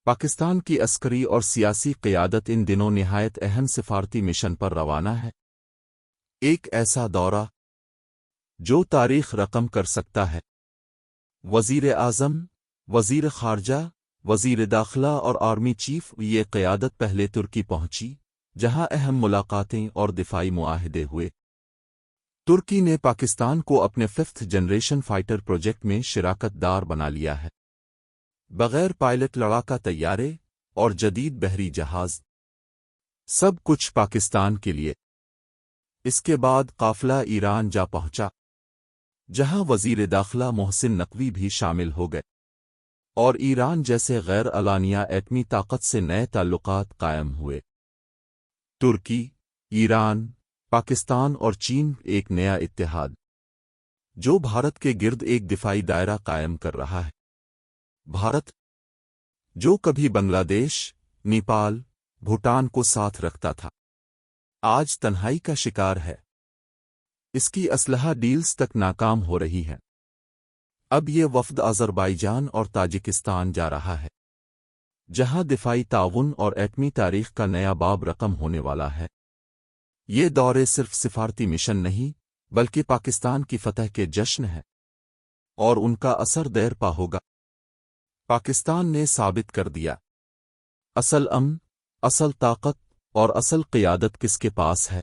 پاکستان کی عسکری اور سیاسی قیادت ان دنوں نہایت اہم سفارتی مشن پر روانہ ہے۔ ایک ایسا دورہ جو تاریخ رقم کر سکتا ہے۔ وزیر اعظم، وزیر خارجہ، وزیر داخلہ اور آرمی چیف یہ قیادت پہلے ترکی پہنچی، جہاں اہم ملاقاتیں اور دفاعی معاہدے ہوئے۔ ترکی نے پاکستان کو اپنے 5th جنریشن فائٹر پروجیکٹ میں شراکت دار بنا لیا ہے۔ بغیر پائلٹ لڑاکا طیارے اور جدید بحری جہاز، سب کچھ پاکستان کے لیے۔ اس کے بعد قافلہ ایران جا پہنچا، جہاں وزیر داخلہ محسن نقوی بھی شامل ہو گئے، اور ایران جیسے غیر اعلانیہ ایٹمی طاقت سے نئے تعلقات قائم ہوئے۔ ترکی، ایران، پاکستان اور چین ایک نیا اتحاد، جو بھارت کے گرد ایک دفاعی دائرہ قائم کر رہا ہے۔ بھارت، جو کبھی بنگلہ دیش، نیپال، بھوٹان کو ساتھ رکھتا تھا، آج تنہائی کا شکار ہے۔ اس کی اسلحہ ڈیلز تک ناکام ہو رہی ہے۔ اب یہ وفد آذربائیجان اور تاجکستان جا رہا ہے، جہاں دفاعی تعاون اور ایٹمی تاریخ کا نیا باب رقم ہونے والا ہے۔ یہ دورے صرف سفارتی مشن نہیں، بلکہ پاکستان کی فتح کے جشن ہے، اور ان کا اثر دیر پا ہوگا۔ پاکستان نے ثابت کر دیا، اصل امن، اصل طاقت اور اصل قیادت کس کے پاس ہے۔